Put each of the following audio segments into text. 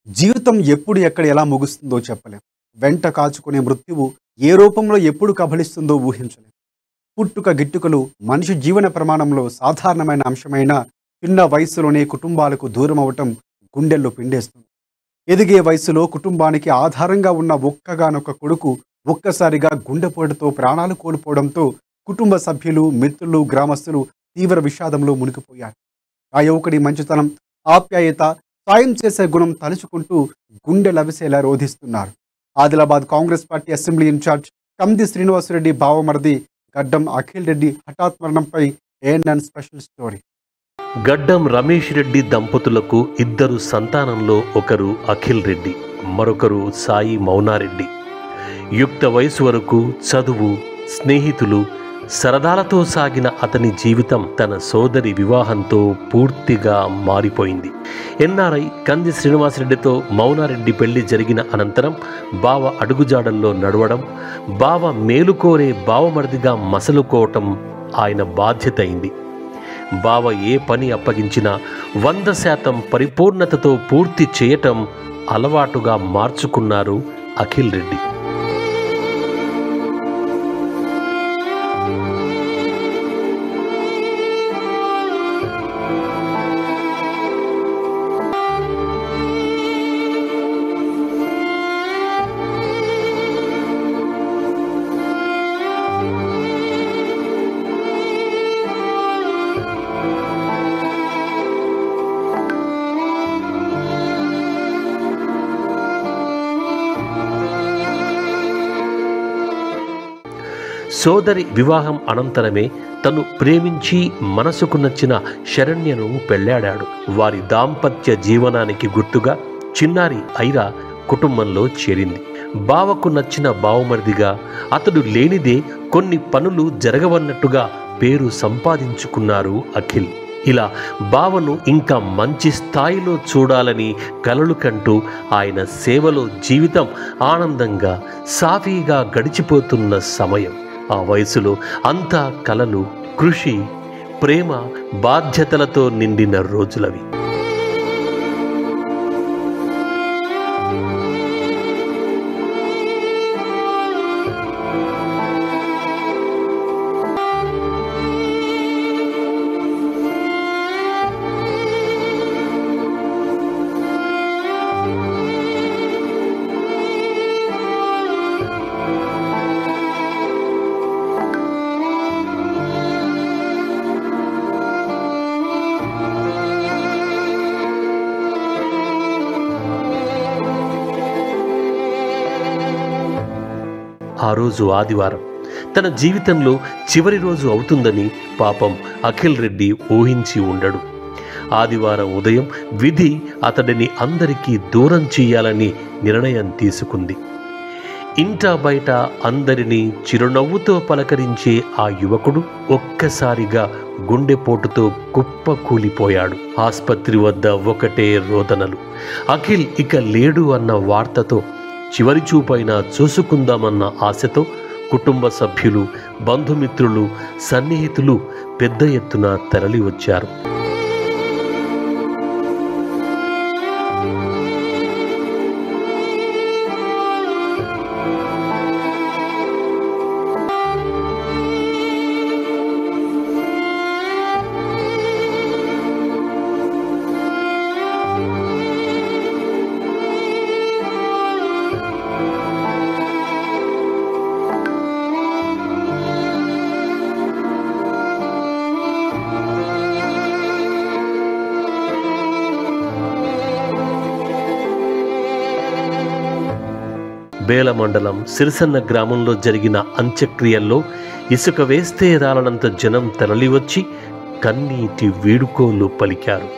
జీవితం ఎప్పుడు ఎక్కడ ఎలా ముగుస్తుందో చెప్పలేం. వెంట కాచుకునే మృత్యువు ఏ రూపంలో ఎప్పుడు కబళిస్తుందో ఊహించలేం. పుట్టుక గిట్టుకలు మనిషి జీవన ప్రమాణంలో సాధారణమైన అంశమైన చిన్న వయసులోనే కుటుంబాలకు దూరం అవటం గుండెల్లో పిండేస్తుంది. ఎదిగే వయసులో కుటుంబానికి ఆధారంగా ఉన్న ఒక్కగానొక్క కొడుకు ఒక్కసారిగా గుండెపోటుతో ప్రాణాలు కోల్పోవడంతో కుటుంబ సభ్యులు, మిత్రులు, గ్రామస్తులు తీవ్ర విషాదంలో మునిగిపోయారు. ఆ యువకుడి మంచితనం, ఆప్యాయత, సాయం చేసే గుణం తలుచుకుంటూ గుండె లవిసేలా రోధిస్తున్నారు. Adilabad Congress party assembly in charge Kandi Srinivas Reddy బావమరిది గడ్డం అఖిల్ రెడ్డి హఠాత్ మరణంపై ఏఎన్ఎన్ స్పెషల్ స్టోరీ. గడ్డం రమేష్ రెడ్డి దంపతులకు ఇద్దరు సంతానంలో ఒకరు అఖిల్ రెడ్డి, మరొకరు సాయి మౌనారెడ్డి. యుక్త వయసు వరకు చదువు, స్నేహితులు, సరదాలతో సాగిన అతని జీవితం తన సోదరి వివాహంతో పూర్తిగా మారిపోయింది. ఎన్ఆర్ఐ కంది శ్రీనివాసరెడ్డితో మౌనారెడ్డి పెళ్లి జరిగిన అనంతరం బావ అడుగుజాడల్లో నడవడం, బావ మేలుకోరే బావమరిదిగా మసలుకోవటం ఆయన బాధ్యత అయింది. బావ ఏ పని అప్పగించినా 100% పరిపూర్ణతతో పూర్తి చేయటం అలవాటుగా మార్చుకున్నారు అఖిల్ రెడ్డి. సోదరి వివాహం అనంతరమే తను ప్రేమించి మనసుకు నచ్చిన శరణ్యను పెళ్లాడాడు. వారి దాంపత్య జీవనానికి గుర్తుగా చిన్నారి ఐరా కుటుంబంలో చేరింది. బావకు నచ్చిన బావమరిదిగా అతడు లేనిదే కొన్ని పనులు జరగవన్నట్టుగా పేరు సంపాదించుకున్నారు అఖిల్. ఇలా బావను ఇంకా మంచి స్థాయిలో చూడాలని కలలు కంటూ ఆయన సేవలో జీవితం ఆనందంగా సాఫీగా గడిచిపోతున్న సమయం. ఆ వయసులో అంతా కలలు, కృషి, ప్రేమ, బాధ్యతలతో నిండిన రోజులవి. ఆ రోజు ఆదివారం. తన జీవితంలో చివరి రోజు అవుతుందని పాపం అఖిల్ రెడ్డి ఊహించి ఉండడు. ఆదివారం ఉదయం విధి అతడిని అందరికీ దూరం చేయాలని నిర్ణయం తీసుకుంది. ఇంటా బయట అందరినీ చిరునవ్వుతో పలకరించే ఆ యువకుడు ఒక్కసారిగా గుండెపోటుతో కుప్పకూలిపోయాడు. ఆసుపత్రి వద్ద ఒకటే రోదనలు. అఖిల్ ఇక లేడు అన్న వార్తతో చివరి చూపైనా చూసుకుందామన్న ఆశతో కుటుంబ సభ్యులు, బంధుమిత్రులు, సన్నిహితులు పెద్ద ఎత్తున తరలి వచ్చారు. బేల మండలం సిరిసన్న గ్రామంలో జరిగిన అంత్యక్రియల్లో ఇసుక వేస్తే రాలనంత జనం తరలివచ్చి కన్నీటి వీడుకోలు పలికారు.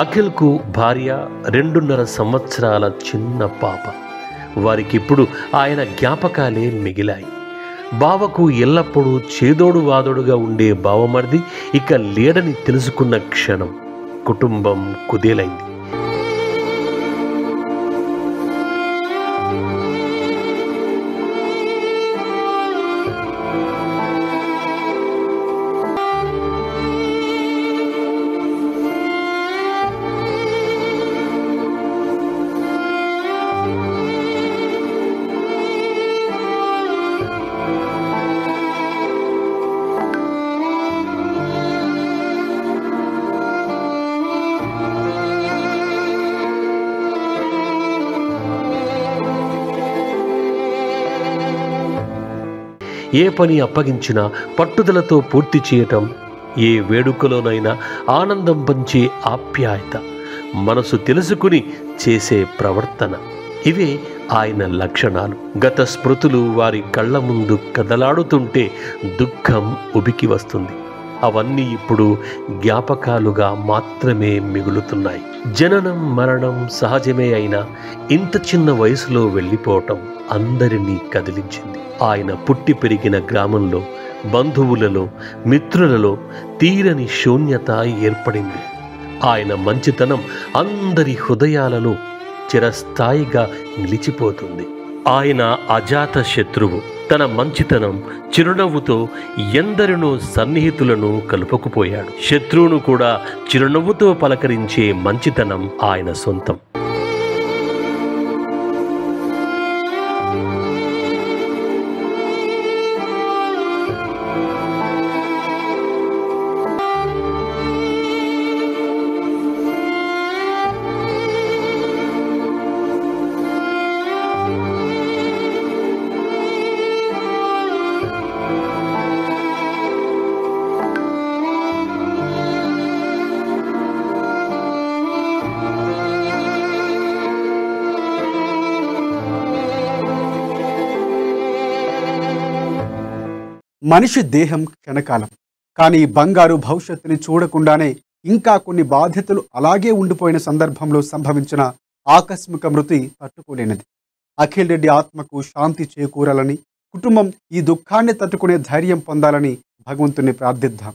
అఖిల్కు భార్య, 2.5 సంవత్సరాల చిన్న పాప. వారికిప్పుడు ఆయన జ్ఞాపకాలే మిగిలాయి. బావకు ఎల్లప్పుడూ చేదోడు వాదోడుగా ఉండే బావమరిది ఇక లేడని తెలుసుకున్న క్షణం కుటుంబం కుదేలైంది. ఏ పని అప్పగించినా పట్టుదలతో పూర్తి చేయటం, ఏ వేడుకలోనైనా ఆనందం పంచే ఆప్యాయత, మనసు తెలుసుకుని చేసే ప్రవర్తన, ఇవే ఆయన లక్షణాలు. గత స్మృతులు వారి కళ్ళ ముందు కదలాడుతుంటే దుఃఖం ఉబికి వస్తుంది. అవన్నీ ఇప్పుడు జ్ఞాపకాలుగా మాత్రమే మిగులుతున్నాయి. జననం మరణం సహజమే అయినా ఇంత చిన్న వయసులో వెళ్ళిపోవటం అందరినీ కదిలించింది. ఆయన పుట్టి పెరిగిన గ్రామంలో, బంధువులలో, మిత్రులలో తీరని శూన్యత ఏర్పడింది. ఆయన మంచితనం అందరి హృదయాలలో చిరస్థాయిగా నిలిచిపోతుంది. ఆయన అజాత శత్రువు. తన మంచితనం, చిరునవ్వుతో ఎందరినో సన్నిహితులను కలుపుకుపోయాడు. శత్రువును కూడా చిరునవ్వుతో పలకరించే మంచితనం ఆయన సొంతం. మనిషి దేహం క్షణకాలం, కానీ బంగారు భవిష్యత్తుని చూడకుండానే ఇంకా కొన్ని బాధ్యతలు అలాగే ఉండిపోయిన సందర్భంలో సంభవించిన ఆకస్మిక మృతి తట్టుకోలేనిది. అఖిల్ రెడ్డి ఆత్మకు శాంతి చేకూరాలని, కుటుంబం ఈ దుఃఖాన్ని తట్టుకునే ధైర్యం పొందాలని భగవంతుని ప్రార్థిద్దాం.